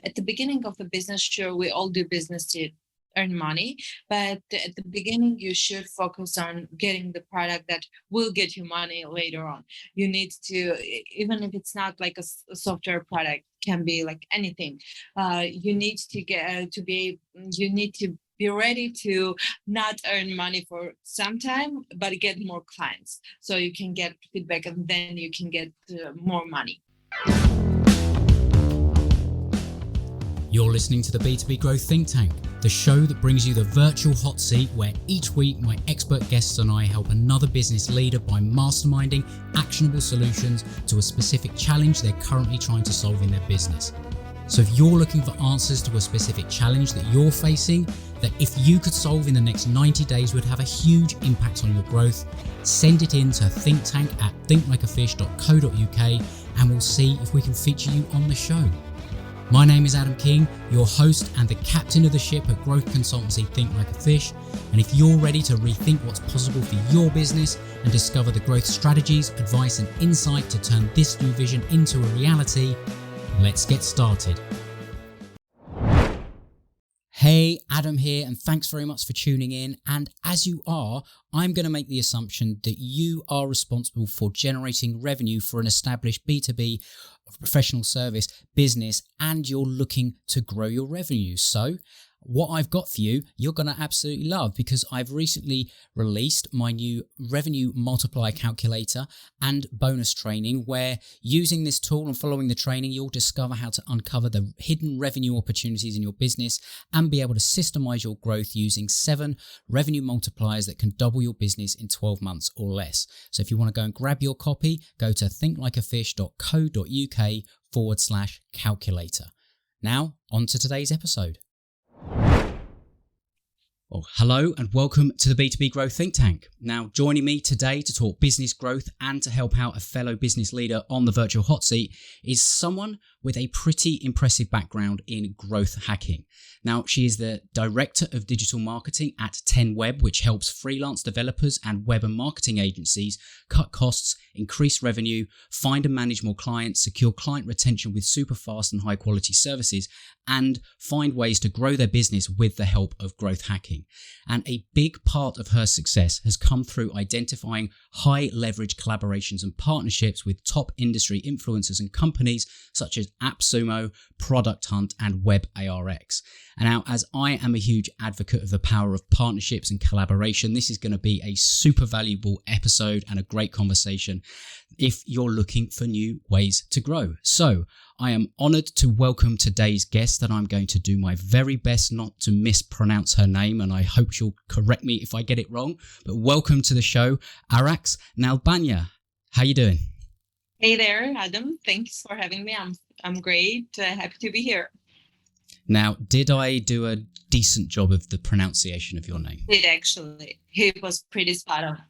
At the beginning of the business, sure, we all do business to earn money, but at the beginning, you should focus on getting the product that will get you money later on. You need to, even if it's not like a software product, can be like anything. You need to you need to be ready to not earn money for some time, but get more clients so you can get feedback and then you can get more money. You're listening to the B2B Growth Think Tank, the show that brings you the virtual hot seat where each week my expert guests and I help another business leader by masterminding actionable solutions to a specific challenge they're currently trying to solve in their business. So if you're looking for answers to a specific challenge that you're facing, that if you could solve in the next 90 days would have a huge impact on your growth, send it in to thinkttank@thinklikeafish.co.uk and we'll see if we can feature you on the show. My name is Adam King, your host and the captain of the ship at growth consultancy Think Like a Fish. And if you're ready to rethink what's possible for your business and discover the growth strategies, advice and insight to turn this new vision into a reality, let's get started. Hey, Adam here, and thanks very much for tuning in. And as you are, I'm going to make the assumption that you are responsible for generating revenue for an established B2B professional service business, and you're looking to grow your revenue. So what I've got for you, you're going to absolutely love, because I've recently released my new revenue multiplier calculator and bonus training, where using this tool and following the training, you'll discover how to uncover the hidden revenue opportunities in your business and be able to systemize your growth using 7 revenue multipliers that can double your business in 12 months or less. So if you want to go and grab your copy, go to thinklikeafish.co.uk/calculator. Now, on to today's episode. Well, hello and welcome to the B2B Growth Think Tank. Now, joining me today to talk business growth and to help out a fellow business leader on the Virtual Hot Seat is someone with a pretty impressive background in growth hacking. Now, she is the Director of Digital Marketing at 10Web, which helps freelance developers and web and marketing agencies cut costs, increase revenue, find and manage more clients, secure client retention with super fast and high quality services, and find ways to grow their business with the help of growth hacking. And a big part of her success has come through identifying high leverage collaborations and partnerships with top industry influencers and companies such as AppSumo, Product Hunt and WebARX. And now, as I am a huge advocate of the power of partnerships and collaboration, this is going to be a super valuable episode and a great conversation if you're looking for new ways to grow. So I am honored to welcome today's guest, and I'm going to do my very best not to mispronounce her name, and I hope she'll correct me if I get it wrong. But welcome to the show, Araks Nalbandyan. How you doing? Hey there, Adam. Thanks for having me. I'm great. Happy to be here. Now, did I do a decent job of the pronunciation of your name? It actually. It was pretty spot on.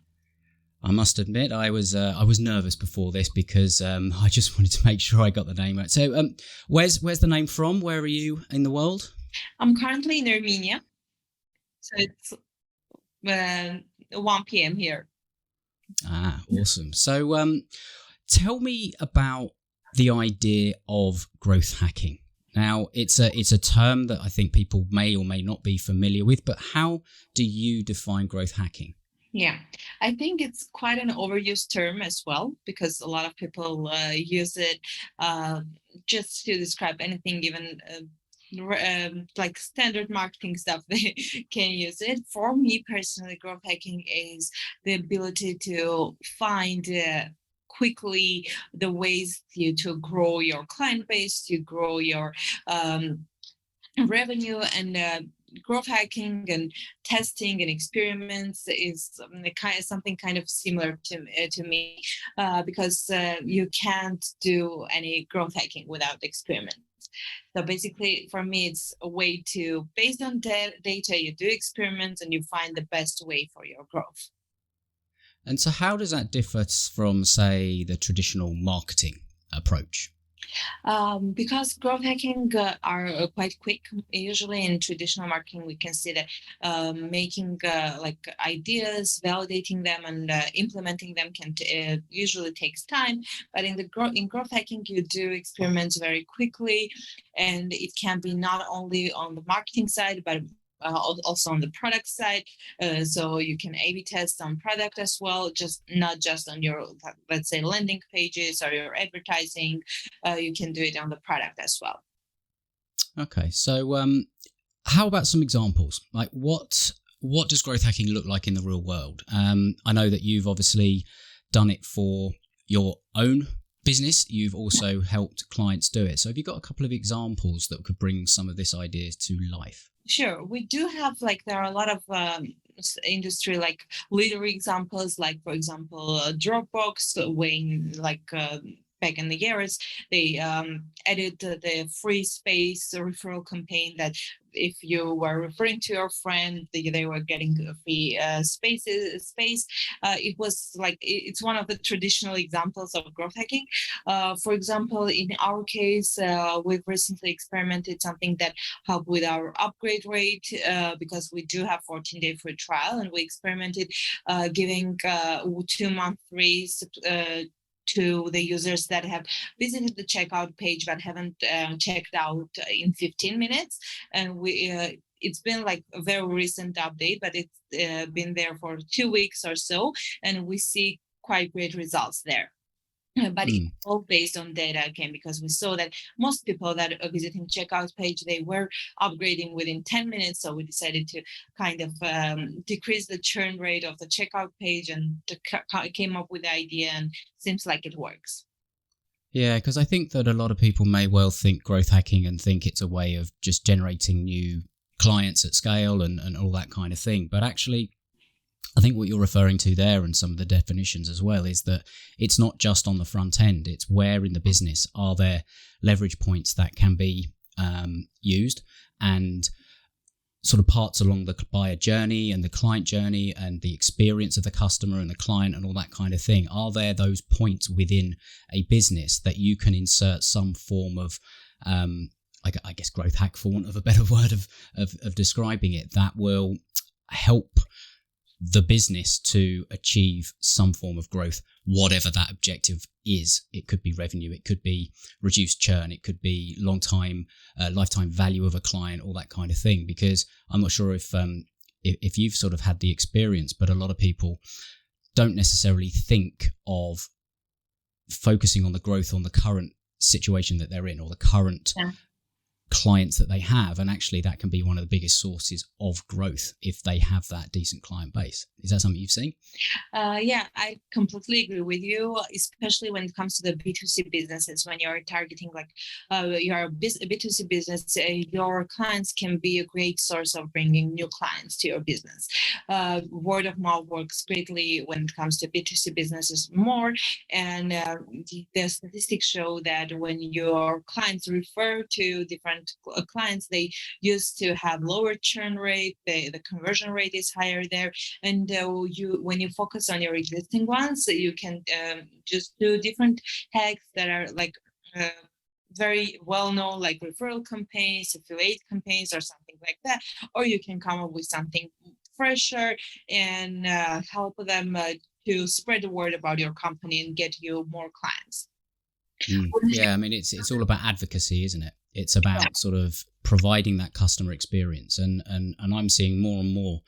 I must admit, I was nervous before this because I just wanted to make sure I got the name right. So, where's the name from? Where are you in the world? I'm currently in Armenia, so it's 1 p.m. here. Ah, awesome. So, tell me about the idea of growth hacking. Now, it's a term that I think people may or may not be familiar with, but how do you define growth hacking? Yeah, I think it's quite an overused term as well, because a lot of people use it just to describe anything, even like standard marketing stuff. They can use it. For me personally, growth hacking is the ability to find quickly the ways to grow your client base, to grow your revenue, and growth hacking and testing and experiments is something kind of similar to me because you can't do any growth hacking without experiments. So basically, for me, it's a way to, based on data, you do experiments and you find the best way for your growth. And so how does that differ from, say, the traditional marketing approach? Because growth hacking are quite quick. Usually in traditional marketing, we can see that making like ideas, validating them, and implementing them can usually takes time. But in growth hacking, you do experiments very quickly, and it can be not only on the marketing side, but also on the product side. So you can A/B test on product as well, just not just on your, let's say, landing pages or your advertising. You can do it on the product as well. Okay, so how about some examples? Like what does growth hacking look like in the real world? I know that you've obviously done it for your own business. You've also helped clients do it. So have you got a couple of examples that could bring some of this ideas to life? Sure, we do have, like, there are a lot of industry like leader examples, like for example Dropbox, when like back in the years they added the free space referral campaign, that if you were referring to your friend, they were getting a free space. It was like, it's one of the traditional examples of growth hacking. For example, in our case, we've recently experimented something that help with our upgrade rate, because we do have 14-day free trial, and we experimented giving 2-month free to the users that have visited the checkout page but haven't checked out in 15 minutes. And it's been like a very recent update, but it's been there for 2 weeks or so, and we see quite great results there. But it's all based on data again, because we saw that most people that are visiting checkout page, they were upgrading within 10 minutes. So we decided to kind of decrease the churn rate of the checkout page, and came up with the idea, and seems like it works. Yeah, because I think that a lot of people may well think growth hacking and think it's a way of just generating new clients at scale and all that kind of thing. But actually, I think what you're referring to there, and some of the definitions as well, is that it's not just on the front end. It's where in the business are there leverage points that can be used, and sort of parts along the buyer journey and the client journey and the experience of the customer and the client and all that kind of thing. Are there those points within a business that you can insert some form of I guess growth hack, for want of a better word of describing it, that will help the business to achieve some form of growth, whatever that objective is. It could be revenue, it could be reduced churn, it could be lifetime value of a client, all that kind of thing. Because I'm not sure if you've sort of had the experience, but a lot of people don't necessarily think of focusing on the growth on the current situation that they're in, or the current clients that they have, and actually that can be one of the biggest sources of growth if they have that decent client base. Is that something you've seen? Yeah, I completely agree with you, especially when it comes to the B2C businesses. When you're targeting like you're a B2C business, your clients can be a great source of bringing new clients to your business. Word of mouth works greatly when it comes to B2C businesses more, and the statistics show that when your clients refer to different clients, they used to have lower churn rate, the conversion rate is higher there. And when you focus on your existing ones, you can just do different hacks that are like very well known, like referral campaigns, affiliate campaigns, or something like that. Or you can come up with something fresher and help them to spread the word about your company and get you more clients. Yeah, I mean, it's all about advocacy, isn't it? It's about sort of providing that customer experience, and I'm seeing more and more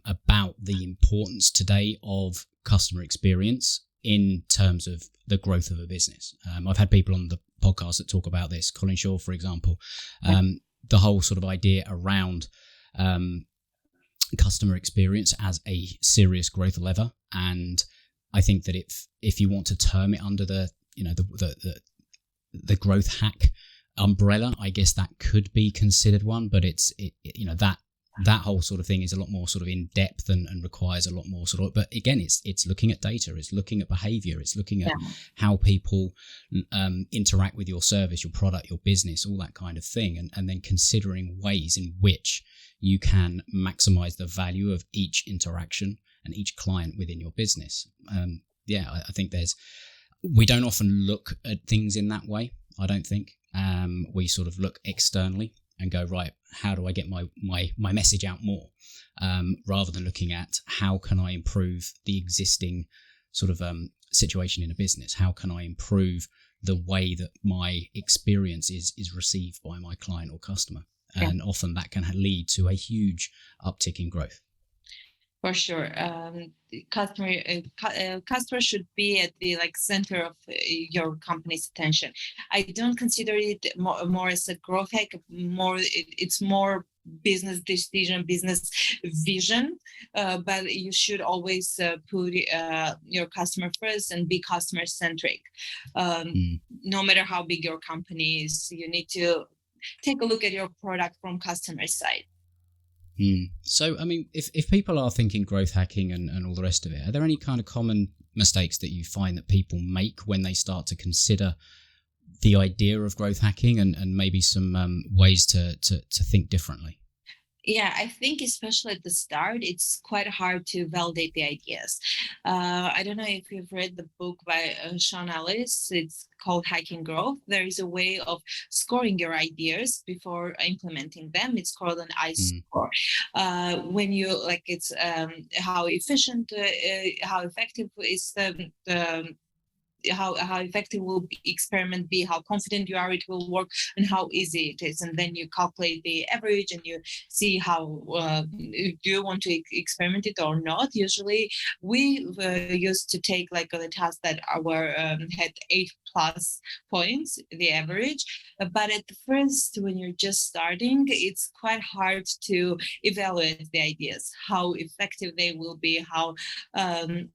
about the importance today of customer experience in terms of the growth of a business. I've had people on the podcast that talk about this. Colin Shaw, for example, the whole sort of idea around customer experience as a serious growth lever, and I think that if you want to term it under the growth hack umbrella, I guess that could be considered one, but that whole sort of thing is a lot more sort of in depth and requires a lot more sort of, but again, it's looking at data, it's looking at behavior, it's looking at how people interact with your service, your product, your business, all that kind of thing, and then considering ways in which you can maximize the value of each interaction and each client within your business. I think there's We don't often look at things in that way, I don't think. We sort of look externally and go, right, how do I get my message out more? Rather than looking at how can I improve the existing sort of situation in a business? How can I improve the way that my experience is received by my client or customer? Yeah. And often that can lead to a huge uptick in growth. For sure. Customer should be at the center of your company's attention. I don't consider it more as a growth hack. It's more business decision, business vision. But you should always put your customer first and be customer centric. No matter how big your company is, you need to take a look at your product from customer side. So, I mean, if people are thinking growth hacking and all the rest of it, are there any kind of common mistakes that you find that people make when they start to consider the idea of growth hacking and maybe some ways to think differently? Yeah, I think especially at the start, it's quite hard to validate the ideas. I don't know if you've read the book by Sean Ellis. It's called Hacking Growth. There is a way of scoring your ideas before implementing them. It's called an ICE score. When you it's how efficient, how effective is the how effective will the experiment be, how confident you are it will work, and how easy it is. And then you calculate the average and you see how do you want to experiment it or not. Usually we used to take the task that our had 8+ points, the average. But at first, when you're just starting, it's quite hard to evaluate the ideas, how effective they will be, how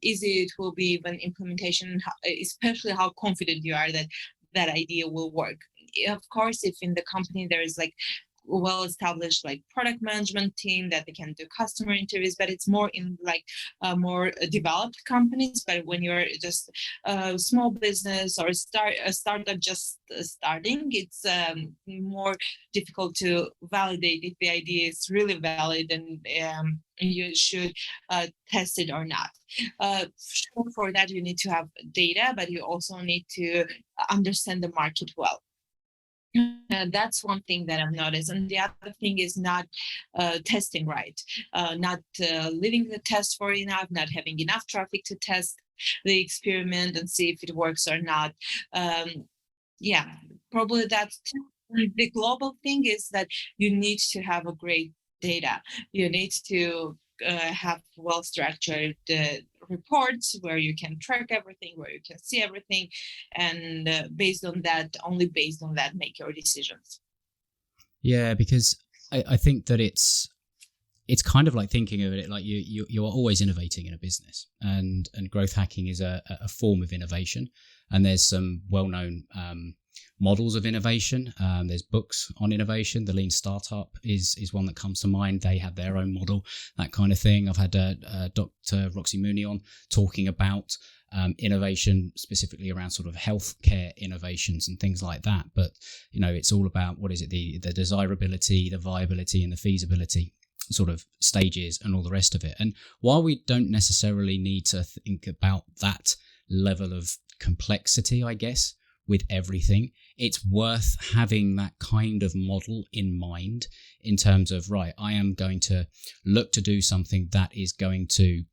easy it will be when implementation, especially how confident you are that that idea will work. Of course, if in the company there is well-established product management team that they can do customer interviews, but it's more in more developed companies. But when you're just a small business or a startup just starting, it's more difficult to validate if the idea is really valid and you should test it or not. Sure, for that you need to have data, but you also need to understand the market well. That's one thing that I've noticed. And the other thing is not testing right, not leaving the test for enough, not having enough traffic to test the experiment and see if it works or not. Yeah, probably that's the global thing is that you need to have a great data. You need to have well-structured reports where you can track everything, where you can see everything, and only based on that, make your decisions. Yeah, because I think that it's kind of like thinking of it like you are always innovating in a business, and growth hacking is a form of innovation. And there's some well-known models of innovation. There's books on innovation. The Lean Startup is one that comes to mind. They have their own model, that kind of thing. I've had Dr. Roxy Mooney on talking about innovation specifically around sort of healthcare innovations and things like that. But it's all about what is it, the desirability, the viability, and the feasibility sort of stages and all the rest of it. And while we don't necessarily need to think about that level of complexity, I guess, with everything, it's worth having that kind of model in mind in terms of, right, I am going to look to do something that is going to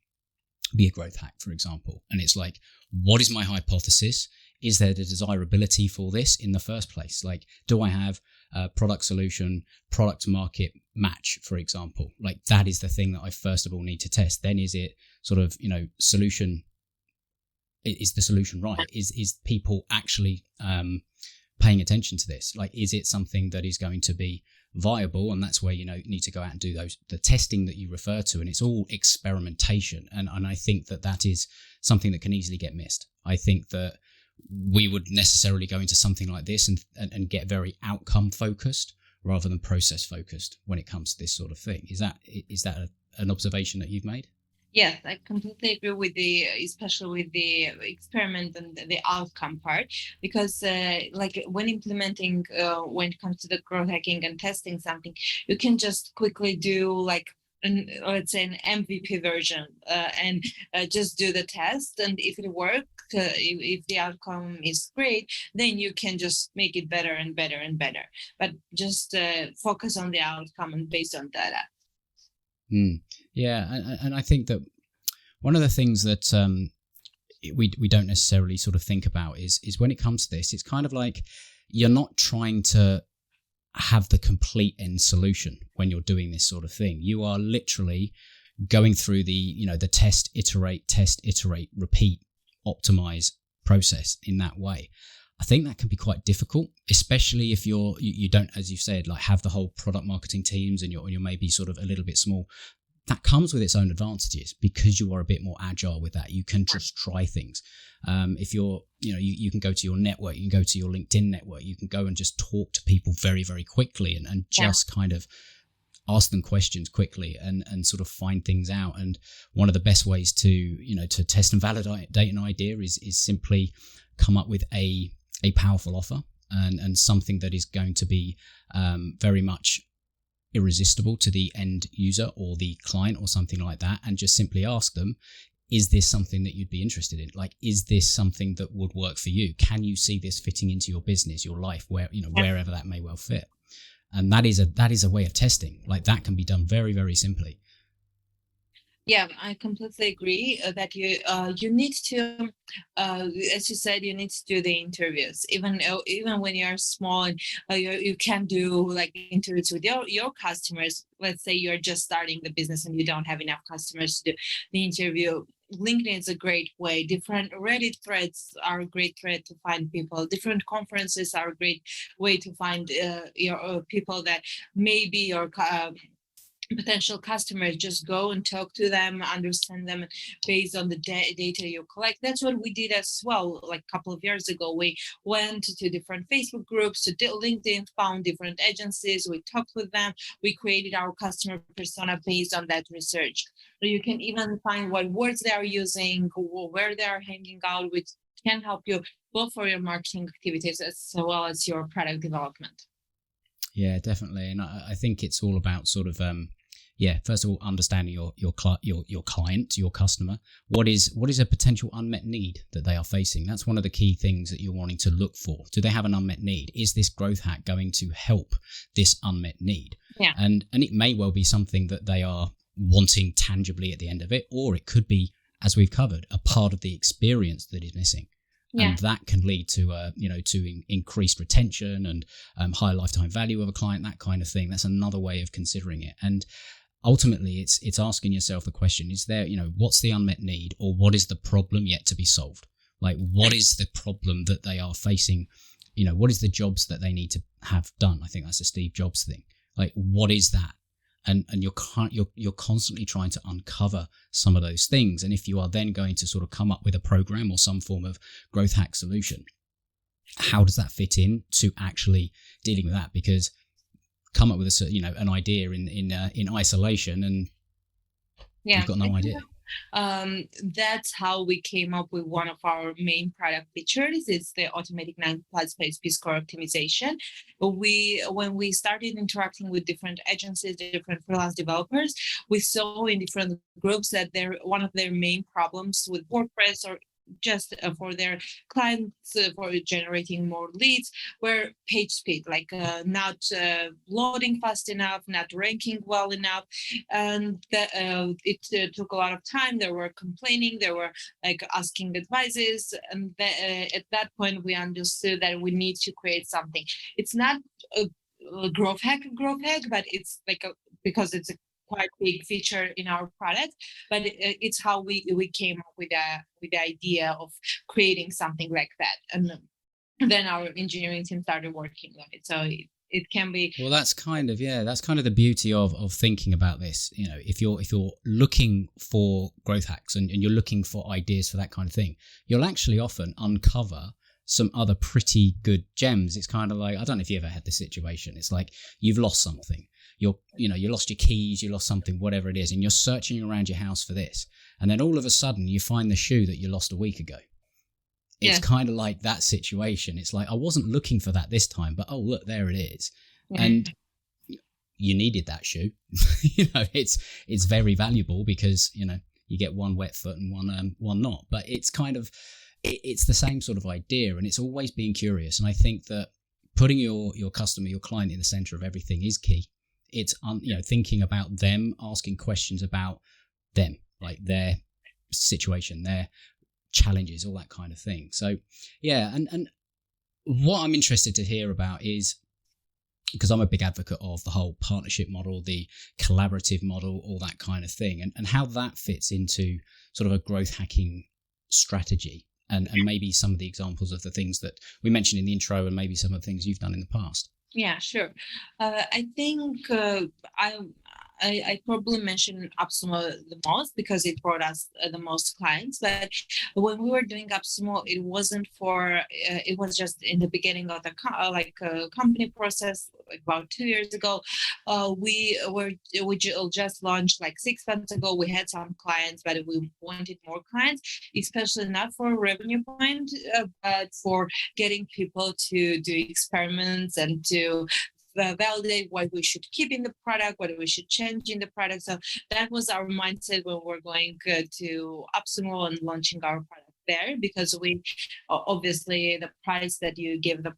be a growth hack, for example. And it's like, what is my hypothesis? Is there the desirability for this in the first place? Like, do I have a product solution, product market match, for example? Like, that is the thing that I first of all need to test. Then is it sort of, solution, is the solution right? Is people actually paying attention to this? Like, is it something that is going to be viable? And that's where you need to go out and do the testing that you refer to, and it's all experimentation. And I think that is something that can easily get missed. I think that we would necessarily go into something like this and get very outcome focused rather than process focused when it comes to this sort of thing. Is that an observation that you've made? Yes, I completely agree with especially with the experiment and the outcome part, because when implementing, when it comes to the growth hacking and testing something, you can just quickly do let's say an MVP version, and just do the test. And if it works, if the outcome is great, then you can just make it better and better and better. But just focus on the outcome and based on data. Yeah, and I think that one of the things that we don't necessarily sort of think about is when it comes to this, it's kind of like you're not trying to have the complete end solution when you're doing this sort of thing. You are literally going through the test, iterate, repeat, optimize process in that way. I think that can be quite difficult, especially if you don't, as you've said, like have the whole product marketing teams and you're maybe sort of a little bit small. That comes with its own advantages because you are a bit more agile with that. You can just try things. If you're, you can go to your network, you can go to your LinkedIn network, you can go and just talk to people very, very quickly and just kind of ask them questions quickly and sort of find things out. And one of the best ways to test and validate an idea is simply come up with a powerful offer and something that is going to be very much irresistible to the end user or the client or something like that, and just simply ask them, is this something that you'd be interested in? Like, is this something that would work for you? Can you see this fitting into your business, your life, wherever that may well fit? And that is a way of testing. Like, that can be done very, very simply. Yeah, I completely agree that you need to, as you said, you need to do the interviews. Even when you're small and you can do like interviews with your customers. Let's say you're just starting the business and you don't have enough customers to do the interview. LinkedIn is a great way. Different Reddit threads are a great thread to find people. Different conferences are a great way to find your people that maybe your potential customers. Just go and talk to them, understand them based on the data you collect. That's what we did as well. Like a couple of years ago, we went to different Facebook groups, to LinkedIn, found different agencies, we talked with them, we created our customer persona based on that research. So you can even find what words they are using, where they are hanging out, which can help you both for your marketing activities as well as your product development. Yeah, definitely. And I think it's all about sort of first of all, understanding your client, your customer. What is a potential unmet need that they are facing? That's one of the key things that you're wanting to look for. Do they have an unmet need? Is this growth hack going to help this unmet need? Yeah. And it may well be something that they are wanting tangibly at the end of it, or it could be, as we've covered, a part of the experience that is missing. Yeah. And that can lead to increased retention and higher lifetime value of a client, that kind of thing. That's another way of considering it. And ultimately, it's asking yourself the question: is there, what's the unmet need, or what is the problem yet to be solved? Like, what is the problem that they are facing? What is the jobs that they need to have done? I think that's a Steve Jobs thing. Like, what is that? And you're constantly trying to uncover some of those things. And if you are then going to sort of come up with a program or some form of growth hack solution, how does that fit in to actually dealing with that? Because come up with an idea in isolation and you've got no idea. That's how we came up with one of our main product features. It's the automatic 9+ page score optimization. When we started interacting with different agencies, different freelance developers, we saw in different groups that one of their main problems with WordPress or just for their clients for generating more leads were page speed, like not loading fast enough, not ranking well enough, and it took a lot of time. They were complaining, they were like asking advices, and at that point we understood that we need to create something. It's not a growth hack, but it's like because it's a quite big feature in our product, but it's how we came up with the idea of creating something like that, and then our engineering team started working on it. So it can be, well, that's kind of the beauty of thinking about this. If you're looking for growth hacks and you're looking for ideas for that kind of thing, you'll actually often uncover some other pretty good gems. It's kind of like, I don't know if you ever had this situation. It's like you've lost something. You lost your keys, you lost something, whatever it is, and you're searching around your house for this. And then all of a sudden you find the shoe that you lost a week ago. It's kind of like that situation. It's like, I wasn't looking for that this time, but oh, look, there it is. Mm-hmm. And you needed that shoe. It's very valuable because, you get one wet foot and one not. But it's kind of, it's the same sort of idea, and it's always being curious. And I think that putting your customer, your client in the center of everything is key. It's, thinking about them, asking questions about them, like their situation, their challenges, all that kind of thing. So, yeah. And what I'm interested to hear about is, because I'm a big advocate of the whole partnership model, the collaborative model, all that kind of thing, and how that fits into sort of a growth hacking strategy, and maybe some of the examples of the things that we mentioned in the intro, and maybe some of the things you've done in the past. Yeah, sure. I think I probably mentioned AppSumo the most because it brought us the most clients. But when we were doing AppSumo, it wasn't for. It was just in the beginning of the company process, like about 2 years ago. We just launched like 6 months ago. We had some clients, but we wanted more clients, especially not for a revenue point, but for getting people to do experiments and to validate what we should keep in the product, what we should change in the product. So that was our mindset when we're going to AppSumo and launching our product there, because we obviously the price that you give the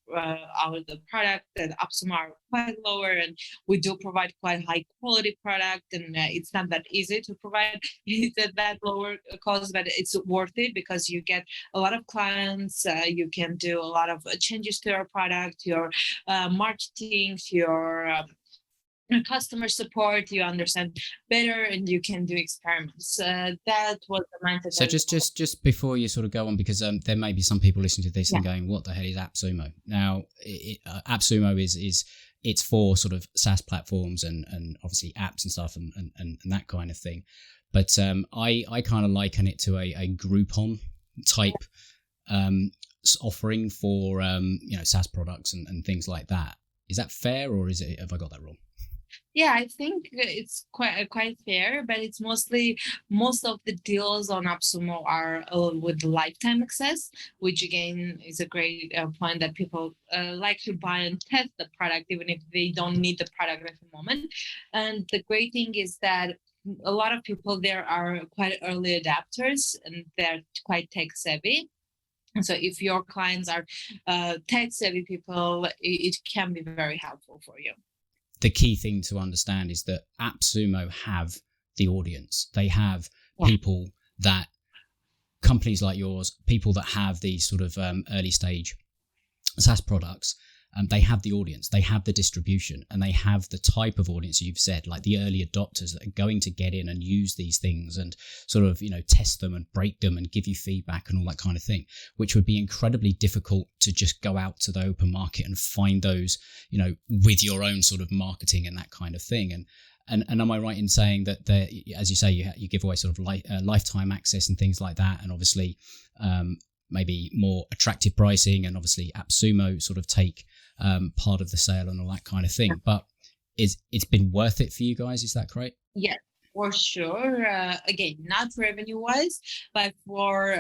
product at AppSumo are quite lower, and we do provide quite high quality product, and it's not that easy to provide it at that lower cost, but it's worth it because you get a lot of clients, you can do a lot of changes to your product, your marketing, your customer support, you understand better, and you can do experiments. That was the mindset. So just before you sort of go on, because there may be some people listening to this and going, what the hell is AppSumo? Now, AppSumo is it's for sort of SaaS platforms and obviously apps and stuff and that kind of thing. But I kind of liken it to a Groupon type offering for SaaS products and things like that. Is that fair, or have I got that wrong? Yeah, I think it's quite fair, but it's most of the deals on AppSumo are with lifetime access, which again is a great point that people like to buy and test the product even if they don't need the product at the moment. And the great thing is that a lot of people there are quite early adapters and they're quite tech savvy. And so if your clients are tech savvy people, it can be very helpful for you. The key thing to understand is that AppSumo have the audience. They have people that, companies like yours, people that have these sort of early stage SaaS products, they have the audience, they have the distribution, and they have the type of audience you've said, like the early adopters that are going to get in and use these things and sort of, test them and break them and give you feedback and all that kind of thing, which would be incredibly difficult to just go out to the open market and find those, with your own sort of marketing and that kind of thing. And am I right in saying that as you say, you give away sort of lifetime access and things like that, and obviously maybe more attractive pricing, and obviously AppSumo sort of take part of the sale and all that kind of thing. But it's been worth it for you guys, is that correct? Yeah, for sure. Again, not revenue wise, but for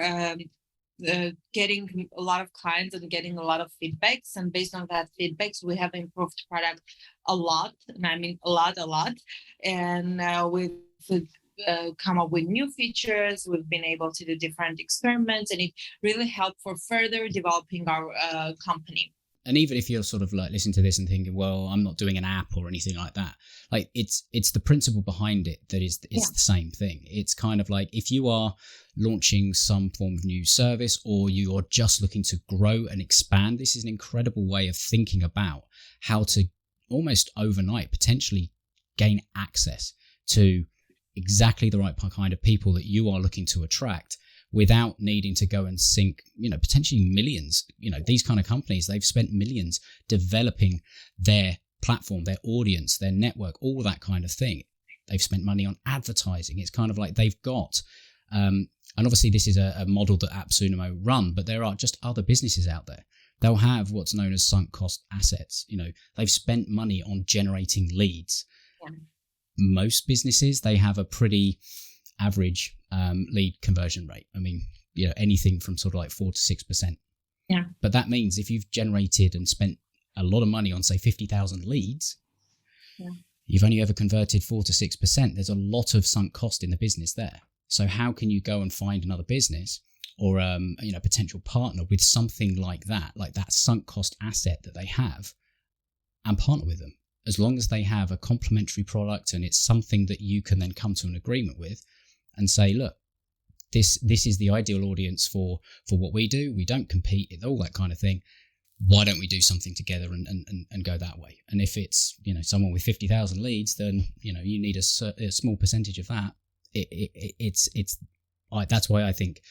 getting a lot of clients and getting a lot of feedbacks, and based on that feedbacks we have improved product a lot, and I mean a lot, and we've come up with new features. We've been able to do different experiments, and it really helped for further developing our company. And even if you're sort of like listening to this and thinking, well, I'm not doing an app or anything like that, like it's the principle behind it that is the same thing. It's kind of like if you are launching some form of new service, or you are just looking to grow and expand, this is an incredible way of thinking about how to almost overnight potentially gain access to exactly the right kind of people that you are looking to attract, without needing to go and sink, potentially millions. These kind of companies, they've spent millions developing their platform, their audience, their network, all that kind of thing. They've spent money on advertising. It's kind of like they've got, and obviously this is a model that AppSumo run, but there are just other businesses out there. They'll have what's known as sunk cost assets. They've spent money on generating leads. Yeah. Most businesses, they have a pretty average lead conversion rate. I mean, anything from sort of like 4 to 6%. Yeah. But that means if you've generated and spent a lot of money on, say, 50,000 leads, you've only ever converted 4 to 6%. There's a lot of sunk cost in the business there. So how can you go and find another business or potential partner with something like that sunk cost asset that they have, and partner with them? As long as they have a complementary product and it's something that you can then come to an agreement with and say, look, this is the ideal audience for what we do. We don't compete, all that kind of thing. Why don't we do something together and go that way? And if it's, someone with 50,000 leads, then, you need a small percentage of that. That's why I think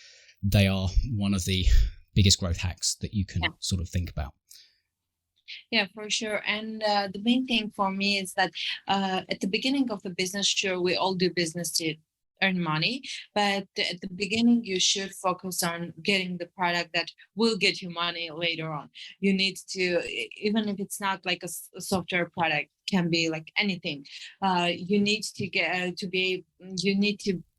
they are one of the biggest growth hacks that you can sort of think about. Yeah, for sure. And the main thing for me is that at the beginning of the business, sure, we all do business to earn money, but at the beginning, you should focus on getting the product that will get you money later on. You need to, even if it's not like a software product, can be like anything. You need to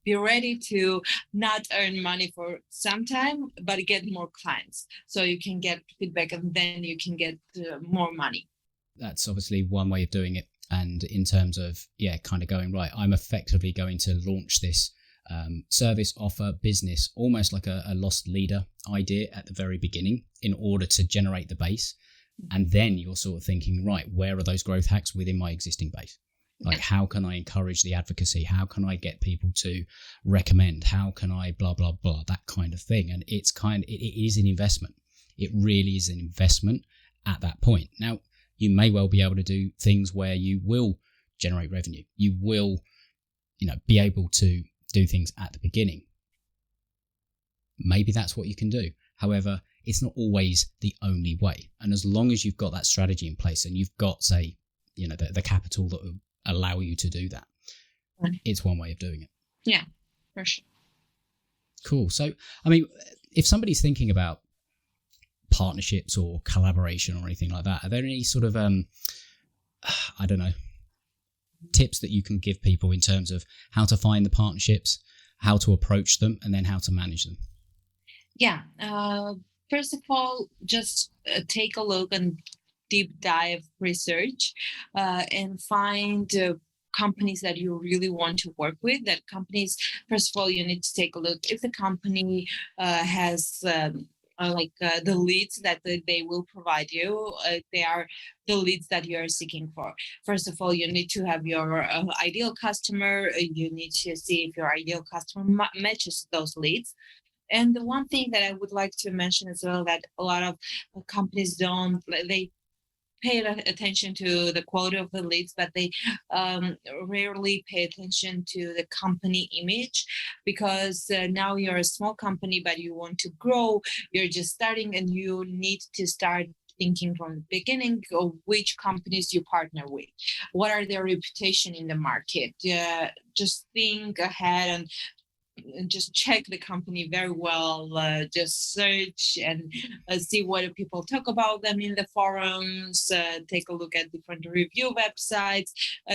be ready to not earn money for some time, but get more clients so you can get feedback and then you can get more money. That's obviously one way of doing it. And in terms of, kind of going, right, I'm effectively going to launch this service, offer, business, almost like a lost leader idea at the very beginning in order to generate the base. And then you're sort of thinking, right, where are those growth hacks within my existing base? Like, how can I encourage the advocacy? How can I get people to recommend? How can I blah, blah, blah, that kind of thing. And it is an investment. It really is an investment at that point. Now, you may well be able to do things where you will generate revenue. You will, be able to do things at the beginning. Maybe that's what you can do. However, it's not always the only way. And as long as you've got that strategy in place and you've got, say, the capital that will allow you to do that, it's one way of doing it. Yeah, for sure. Cool. So, I mean, if somebody's thinking about partnerships or collaboration or anything like that, are there any sort of tips that you can give people in terms of how to find the partnerships, how to approach them, and then how to manage them? Yeah, first of all, just take a look and deep dive research and find companies that you really want to work with. That companies, first of all, you need to take a look if the company has the leads that they will provide you. They are the leads that you are seeking for. First of all, you need to have your ideal customer. You need to see if your ideal customer matches those leads. And the one thing that I would like to mention as well, that a lot of companies they pay attention to the quality of the leads, but they rarely pay attention to the company image, because now you're a small company, but you want to grow. You're just starting, and you need to start thinking from the beginning of which companies you partner with. What are their reputation in the market? Just think ahead and just check the company very well. Just search and see what people talk about them in the forums. Take a look at different review websites.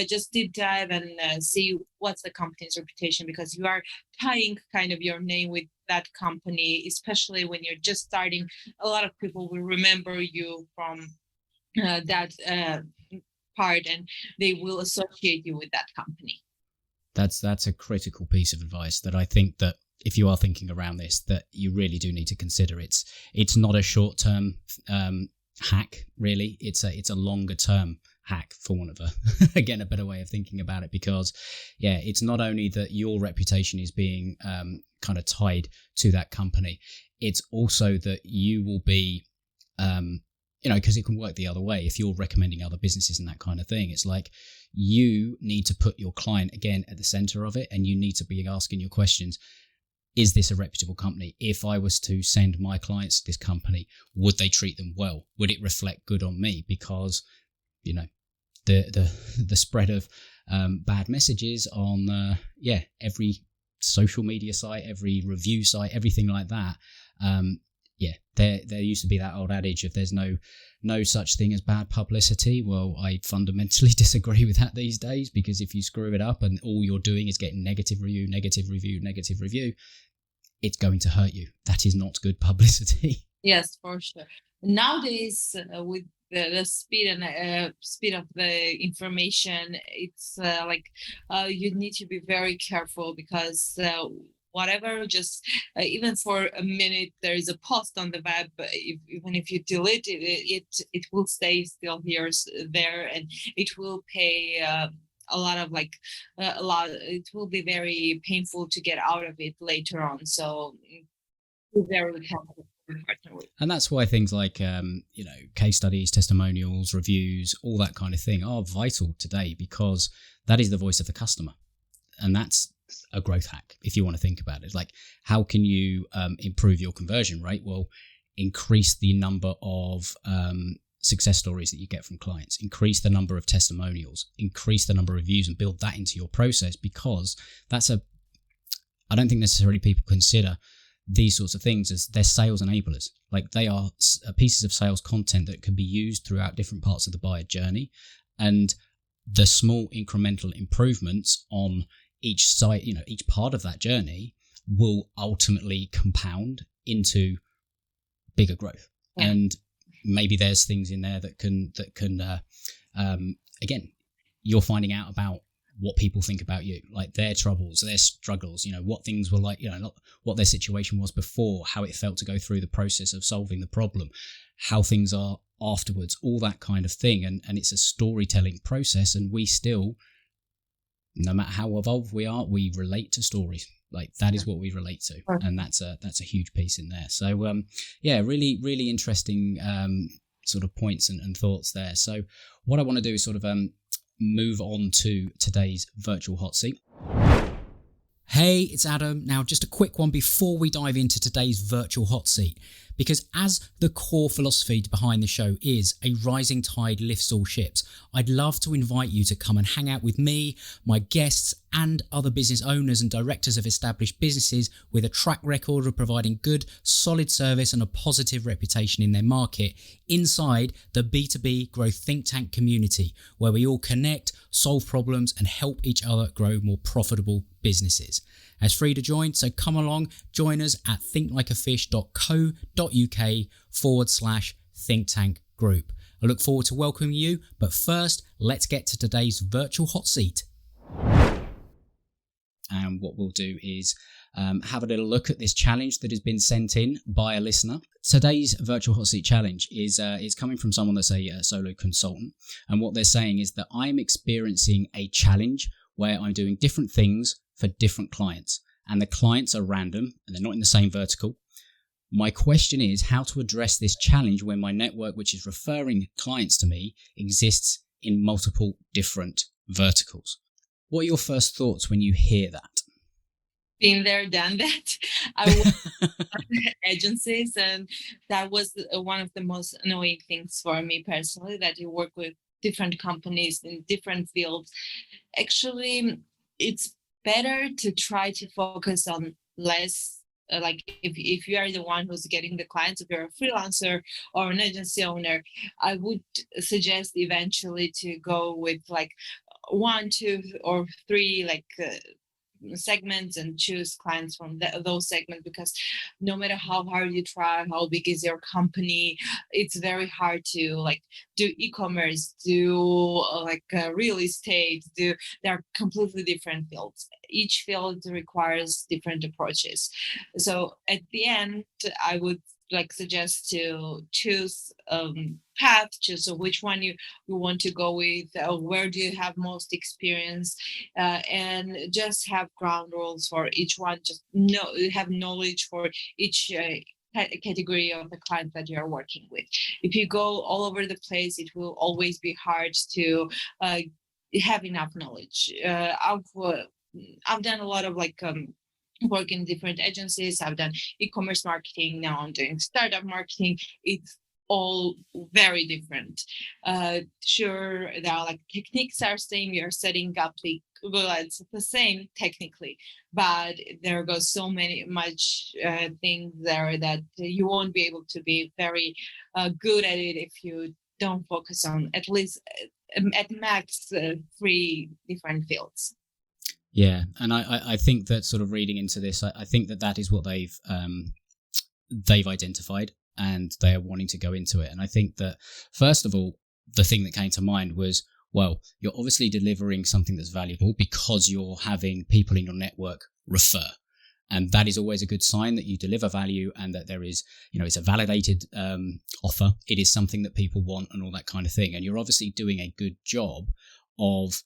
Just deep dive and see what's the company's reputation, because you are tying kind of your name with that company, especially when you're just starting. A lot of people will remember you from that part, and they will associate you with that company. That's a critical piece of advice that I think that if you are thinking around this, that you really do need to consider. It's not a short-term hack, really. It's a longer-term hack, for want of a better way of thinking about it, because it's not only that your reputation is being kind of tied to that company, it's also that you will be because it can work the other way. If you're recommending other businesses and that kind of thing, it's like you need to put your client again at the center of it, and you need to be asking your questions. Is this a reputable company? If I was to send my clients to this company, would they treat them well? Would it reflect good on me? Because, the spread of bad messages on every social media site, every review site, everything like that. There used to be that old adage, if there's no such thing as bad publicity. Well, I fundamentally disagree with that these days, because if you screw it up and all you're doing is getting negative review, it's going to hurt you. That is not good publicity. Yes, for sure. Nowadays, with the speed of the information, it's you need to be very careful because whatever, just even for a minute, there is a post on the web. Even if you delete it, it will stay still here, there, and it will pay. A lot of it will be very painful to get out of it later on. So be very careful with partner with. And that's why things like, case studies, testimonials, reviews, all that kind of thing are vital today, because that is the voice of the customer. And that's a growth hack, if you want to think about it. Like, how can you improve your conversion rate? Well, increase the number of success stories that you get from clients, increase the number of testimonials, increase the number of reviews, and build that into your process, because I don't think necessarily people consider these sorts of things as they're sales enablers. Like, they are pieces of sales content that can be used throughout different parts of the buyer journey, and the small incremental improvements on each site, each part of that journey, will ultimately compound into bigger growth. Yeah. And maybe there's things in there that can again, you're finding out about what people think about you, like their troubles, their struggles, what things were like, what their situation was before, how it felt to go through the process of solving the problem, how things are afterwards, all that kind of thing. And it's a storytelling process, and we still, no matter how evolved we are, we relate to stories. Like, that is what we relate to. And that's a huge piece in there. So, really, really interesting sort of points and thoughts there. So what I want to do is sort of move on to today's virtual hot seat. Hey, it's Adam. Now, just a quick one before we dive into today's virtual hot seat, because as the core philosophy behind the show is a rising tide lifts all ships, I'd love to invite you to come and hang out with me, my guests, and other business owners and directors of established businesses with a track record of providing good, solid service and a positive reputation in their market inside the B2B growth think tank community, where we all connect, solve problems, and help each other grow more profitable businesses. It's free to join, so come along, join us at thinklikeafish.co.uk/think tank group. I look forward to welcoming you, but first, let's get to today's virtual hot seat. And what we'll do is have a little look at this challenge that has been sent in by a listener. Today's virtual hot seat challenge is coming from someone that's a solo consultant. And what they're saying is that I'm experiencing a challenge where I'm doing different things for different clients. And the clients are random and they're not in the same vertical. My question is how to address this challenge when my network, which is referring clients to me, exists in multiple different verticals. What are your first thoughts when you hear that? Been there, done that. I worked at agencies, and that was one of the most annoying things for me personally, that you work with different companies in different fields. Actually, it's better to try to focus on less. Like if you are the one who's getting the clients, if you're a freelancer or an agency owner, I would suggest eventually to go with like 1, 2, or 3 segments and choose clients from those segments, because no matter how hard you try, how big is your company, it's very hard to do e-commerce, do real estate, they're completely different fields. Each field requires different approaches. So at the end, I would suggest to choose path, choose which one you want to go with, where do you have most experience, and just have ground rules for each one. Just have knowledge for each category of the client that you're working with. If you go all over the place, it will always be hard to have enough knowledge. I've done a lot of work in different agencies. I've done e-commerce marketing. Now I'm doing startup marketing. It's all very different. Sure, there are techniques are same. You're setting up it's the same technically, but there goes so much things there that you won't be able to be very good at it if you don't focus on at least at max 3 different fields. Yeah, and I think that sort of reading into this, I think that is what they've identified. and they are wanting to go into it. And I think that, first of all, the thing that came to mind was, well, you're obviously delivering something that's valuable because you're having people in your network refer. And that is always a good sign that you deliver value and that there is, it's a validated offer. It is something that people want and all that kind of thing. And you're obviously doing a good job of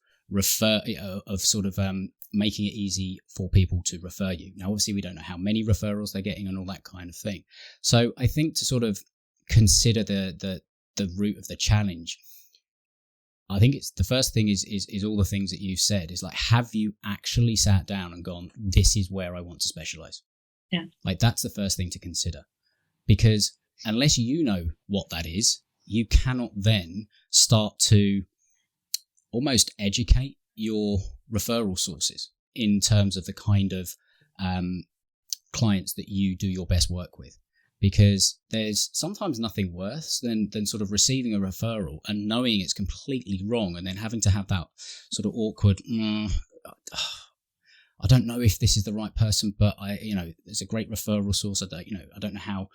making it easy for people to refer you. Now, obviously, we don't know how many referrals they're getting and all that kind of thing. So I think to sort of consider the root of the challenge, I think it's the first thing is all the things that you've said is like, have you actually sat down and gone, this is where I want to specialize? Yeah. Like, that's the first thing to consider, because unless you know what that is, you cannot then start to almost educate your referral sources in terms of the kind of clients that you do your best work with. Because there's sometimes nothing worse than sort of receiving a referral and knowing it's completely wrong and then having to have that sort of awkward, I don't know if this is the right person, but there's a great referral source. I don't know how,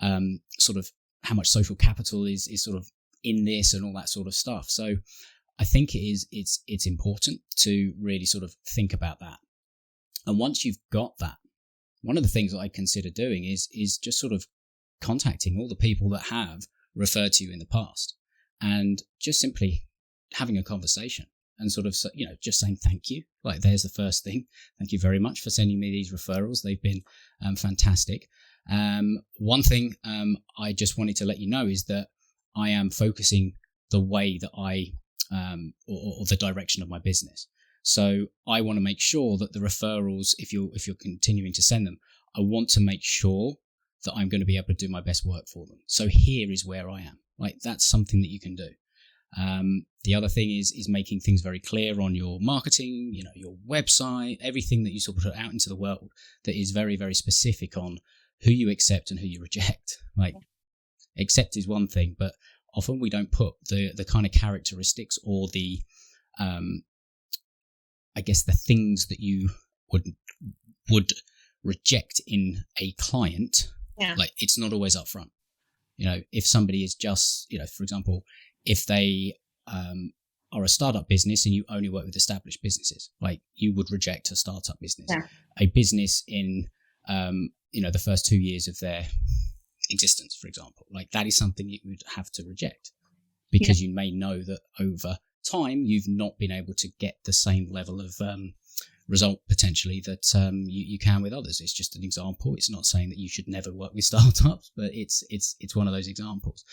how much social capital is sort of in this and all that sort of stuff. So I think it's important to really sort of think about that. And once you've got that, one of the things that I consider doing is just sort of contacting all the people that have referred to you in the past and just simply having a conversation and sort of, just saying thank you. Like, there's the first thing. Thank you very much for sending me these referrals. They've been fantastic. One thing I just wanted to let you know is that I am focusing the way that I or the direction of my business. So I want to make sure that the referrals, if you're continuing to send them, I want to make sure that I'm going to be able to do my best work for them. So here is where I am. Like, that's something that you can do. The other thing is making things very clear on your marketing, your website, everything that you sort of put out into the world that is very, very specific on who you accept and who you reject. Like, accept is one thing, but often we don't put the kind of characteristics or the I guess the things that you would reject in a client. Yeah. Like, it's not always upfront. If somebody is just, for example, if they are a startup business and you only work with established businesses, like, you would reject a startup business. Yeah. A business in, the first 2 years of their existence, for example, like, that is something you would have to reject because you may know that over time you've not been able to get the same level of result potentially that you can with others. It's just an example. It's not saying that you should never work with startups, but it's one of those examples.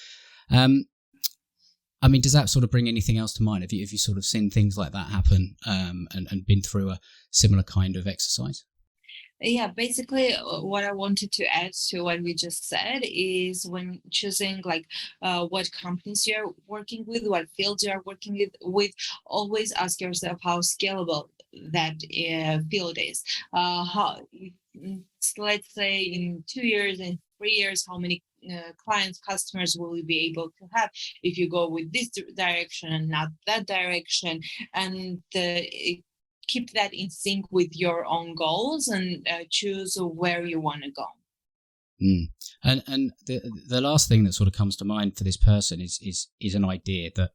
Does that sort of bring anything else to mind? Have you sort of seen things like that happen and been through a similar kind of exercise? Yeah, basically what I wanted to add to what we just said is when choosing what companies you're working with, what fields you're working with, always ask yourself how scalable that field is. Let's say in 2 years and 3 years, how many clients, customers will you be able to have if you go with this direction and not that direction, and keep that in sync with your own goals and choose where you want to go. And the last thing that sort of comes to mind for this person is an idea that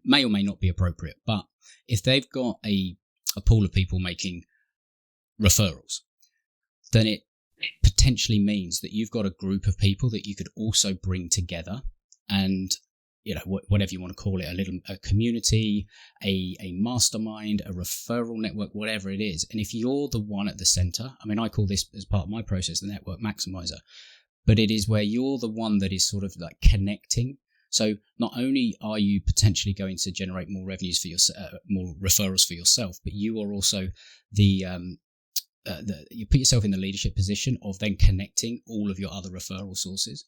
may or may not be appropriate, but if they've got a pool of people making referrals, then it potentially means that you've got a group of people that you could also bring together and, whatever you want to call it, a community, a mastermind, a referral network, whatever it is. And if you're the one at the center, I call this, as part of my process, the network maximizer, but it is where you're the one that is sort of like connecting. So not only are you potentially going to generate more revenues for more referrals for yourself, but you are also you put yourself in the leadership position of then connecting all of your other referral sources.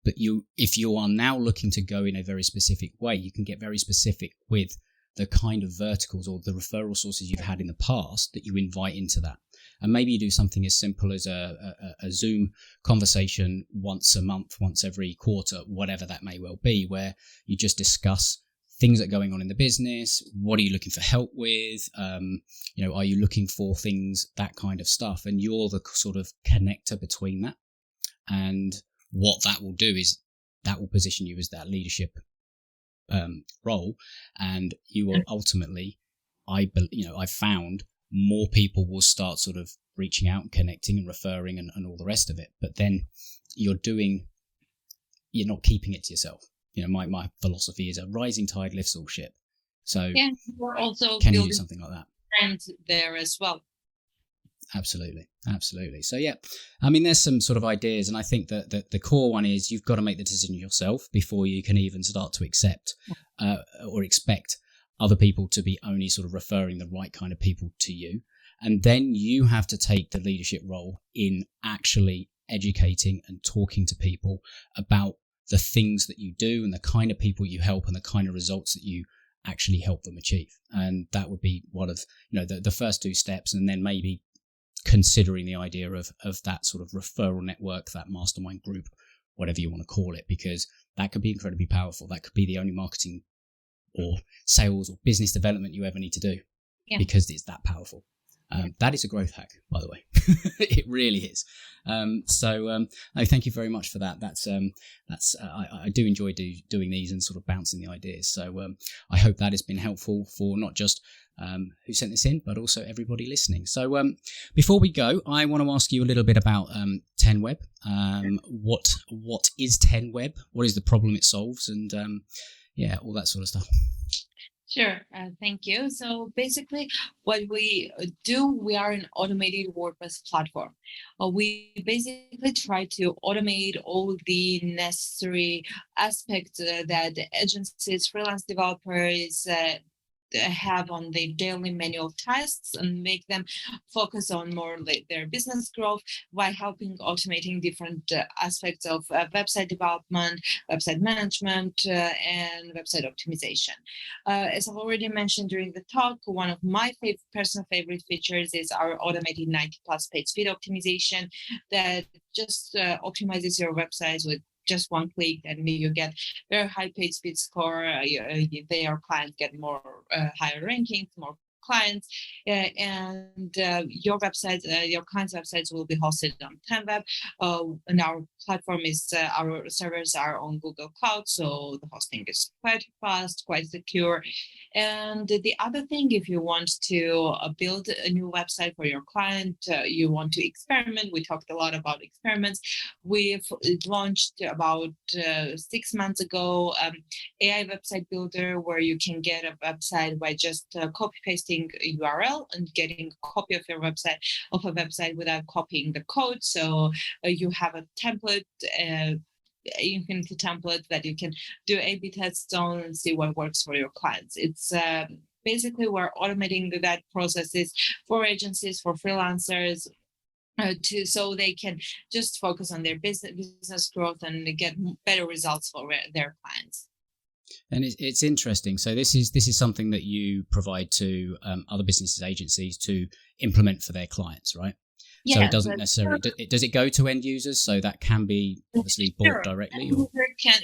But if you are now looking to go in a very specific way, you can get very specific with the kind of verticals or the referral sources you've had in the past that you invite into that. And maybe you do something as simple as a Zoom conversation once a month, once every quarter, whatever that may well be, where you just discuss things that are going on in the business. What are you looking for help with? Are you looking for things, that kind of stuff? And you're the sort of connector between that. And what that will do is that will position you as that leadership role, and you will ultimately, I've found more people will start sort of reaching out and connecting and referring and all the rest of it. But then you're not keeping it to yourself. My philosophy is a rising tide lifts all ship. So we're also can you do something like that? And there as well. Absolutely. So there's some sort of ideas, and I think that the core one is you've got to make the decision yourself before you can even start to accept or expect other people to be only sort of referring the right kind of people to you. And then you have to take the leadership role in actually educating and talking to people about the things that you do and the kind of people you help and the kind of results that you actually help them achieve. And that would be one of the first two steps, and then maybe considering the idea of that sort of referral network, that mastermind group, whatever you want to call it, because that could be incredibly powerful. That could be the only marketing or sales or business development you ever need to do, because it's that powerful. That is a growth hack, by the way. It really is. Thank you very much for that. I do enjoy doing these and sort of bouncing the ideas. So I hope that has been helpful for not just who sent this in, but also everybody listening. So before we go, I want to ask you a little bit about 10Web. What is 10Web? What is the problem it solves? And all that sort of stuff. Sure. Thank you. So basically what we do, we are an automated WordPress platform. We basically try to automate all the necessary aspects that agencies, freelance developers, have on their daily manual tasks and make them focus on more like their business growth by helping automating different aspects of website development, website management, and website optimization. As I've already mentioned during the talk, one of my personal favorite features is our automated 90+ page speed optimization that just optimizes your websites with just one click, and you get very high page speed score. Their clients get more higher rankings, more clients, and your website, your clients' websites will be hosted on 10Web. And our platform is our servers are on Google Cloud, so the hosting is quite fast, quite secure. And the other thing, if you want to build a new website for your client, you want to experiment. We talked a lot about experiments. We've launched about 6 months ago AI website builder, where you can get a website by just copy pasting a URL and getting a copy of your website of a website without copying the code. So you have a template. Infinity template that you can do A/B tests on and see what works for your clients. It's basically we're automating that processes for agencies, for freelancers, so they can just focus on their business growth and get better results for their clients. And it's interesting. So this is something that you provide to other businesses, agencies to implement for their clients, right? Yeah, so it doesn't necessarily. Does it go to end users? So that can be obviously bought directly. Or?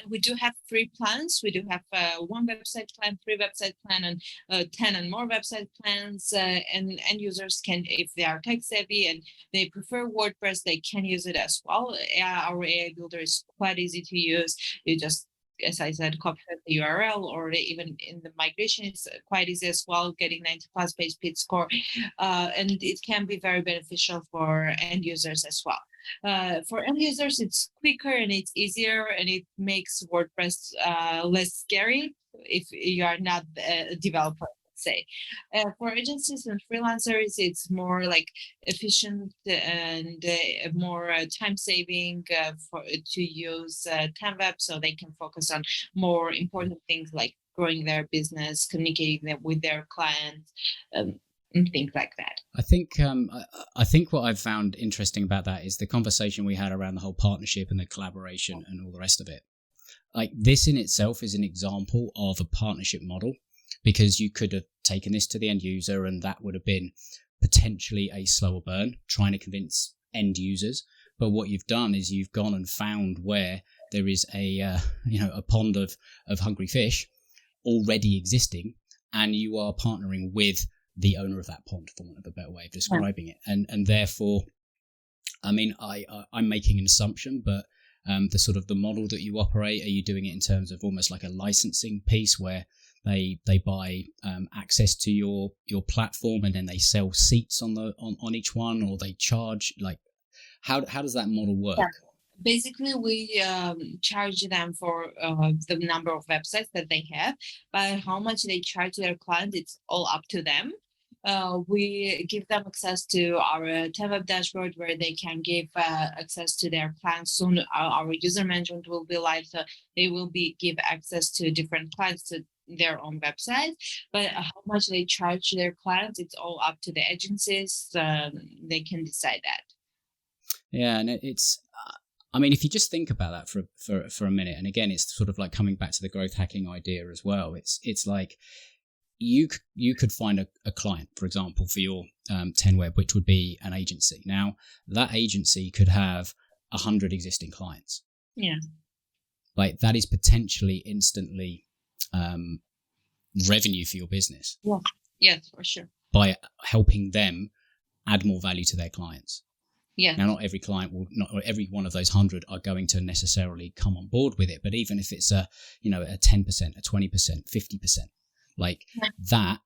We do have 3 plans. We do have 1 website plan, 3 website plan, and 10 and more website plans. And end users can, if they are tech savvy and they prefer WordPress, they can use it as well. Our AI builder is quite easy to use. You just, as I said, copy the URL, or even in the migration, it's quite easy as well, getting 90+ page speed score. And it can be very beneficial for end users as well. For end users, it's quicker and it's easier, and it makes WordPress less scary if you are not a developer. Say. For agencies and freelancers, it's more like efficient and more time-saving to use 10Web, so they can focus on more important things like growing their business, communicating with their clients, and things like that. I think what I've found interesting about that is the conversation we had around the whole partnership and the collaboration and all the rest of it. Like, this in itself is an example of a partnership model, because you could have taken this to the end user and that would have been potentially a slower burn trying to convince end users. But what you've done is you've gone and found where there is a pond of hungry fish already existing, and you are partnering with the owner of that pond, for want of a better way of describing it. And therefore, I mean, I'm making an assumption, but the sort of the model that you operate? Are you doing it in terms of almost like a licensing piece where they buy access to your platform and then they sell seats on each one, or they charge? Like, how does that model work? Yeah. Basically, we charge them for the number of websites that they have, but how much they charge their client, it's all up to them. We give them access to our 10 web dashboard where they can give access to their clients. Soon our user management will be live, so they will give access to different clients to their own website. But how much they charge their clients, it's all up to the agencies. They can decide that. Yeah, and it's. I mean, if you just think about that for a minute, and again, it's sort of like coming back to the growth hacking idea as well. It's like you could find a client, for example, for your 10 web, which would be an agency. Now, that agency could have 100 existing clients. Yeah. Like, that is potentially instantly revenue for your business. Yeah. Yes, for sure. By helping them add more value to their clients. Yeah. Now, not every every one of those 100 are going to necessarily come on board with it, but even if it's a 10%, a 20%, 50%, like that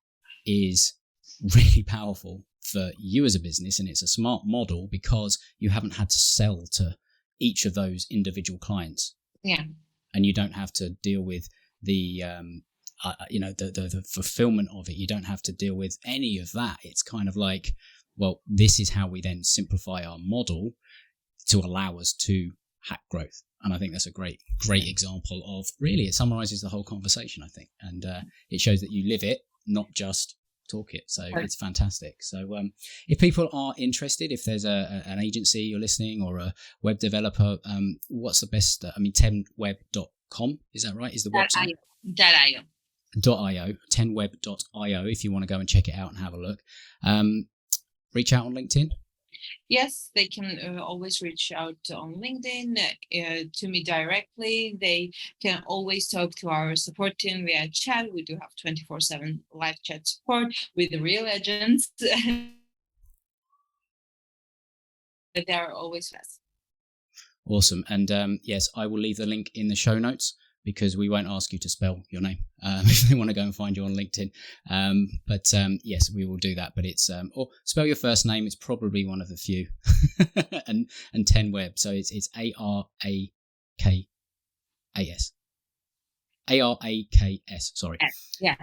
is really powerful for you as a business, and it's a smart model because you haven't had to sell to each of those individual clients. Yeah. And you don't have to deal with the the fulfillment of it. You don't have to deal with any of that. It's kind of like, well, this is how we then simplify our model to allow us to hack growth. And I think that's a great example of, really, it summarizes the whole conversation, I think. And it shows that you live it, not just talk it. So it's fantastic. So if people are interested, if there's an agency you're listening or a web developer, what's the best? 10web.com, is that right? Is the website? .io, 10web.io, if you want to go and check it out and have a look. Reach out on LinkedIn? Yes, they can always reach out on LinkedIn to me directly. They can always talk to our support team via chat. We do have 24/7 live chat support with the real agents. But they are always fast. Awesome. And yes, I will leave the link in the show notes, because we won't ask you to spell your name if they want to go and find you on LinkedIn. But yes, we will do that. But it's or spell your first name. It's probably one of the few. and 10 web. So it's ARAKAS. ARAKS. Sorry. Yeah.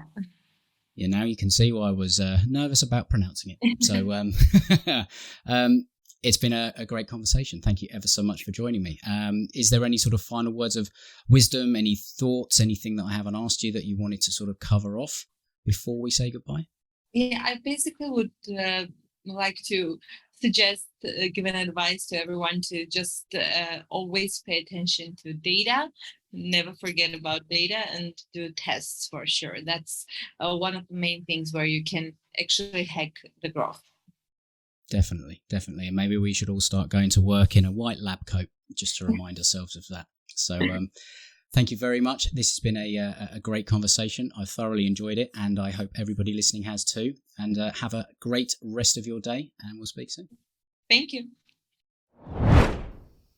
Yeah. Now you can see why I was nervous about pronouncing it. So it's been a great conversation. Thank you ever so much for joining me. Is there any sort of final words of wisdom, any thoughts, anything that I haven't asked you that you wanted to sort of cover off before we say goodbye? Yeah, I basically would like to suggest, give an advice to everyone to just always pay attention to data. Never forget about data, and do tests for sure. That's one of the main things where you can actually hack the growth. Definitely. And maybe we should all start going to work in a white lab coat just to remind ourselves of that. So thank you very much. This has been a great conversation. I thoroughly enjoyed it, and I hope everybody listening has too. And have a great rest of your day, and we'll speak soon. Thank you.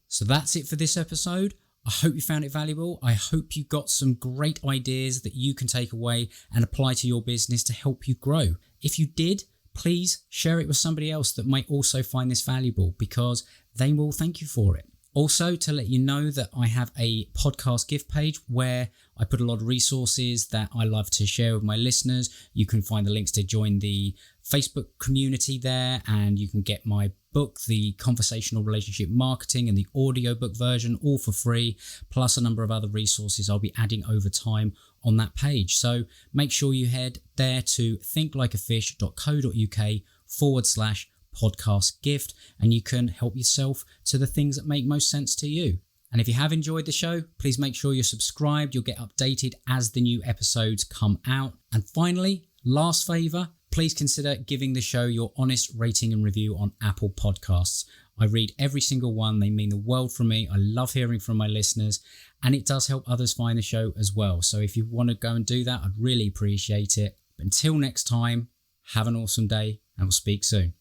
So that's it for this episode. I hope you found it valuable. I hope you got some great ideas that you can take away and apply to your business to help you grow. If you did, please share it with somebody else that might also find this valuable, because they will thank you for it. Also, to let you know that I have a podcast gift page where I put a lot of resources that I love to share with my listeners. You can find the links to join the Facebook community there, and you can get my book, The Conversational Relationship Marketing, and the audiobook version, all for free, plus a number of other resources I'll be adding over time on that page. So make sure you head there to thinklikeafish.co.uk/podcast gift, and you can help yourself to the things that make most sense to you. And if you have enjoyed the show, please make sure you're subscribed. You'll get updated as the new episodes come out. And finally, last favor, please consider giving the show your honest rating and review on Apple Podcasts. I read every single one. They mean the world from me. I love hearing from my listeners, and it does help others find the show as well. So if you want to go and do that, I'd really appreciate it. But until next time, have an awesome day, and we'll speak soon.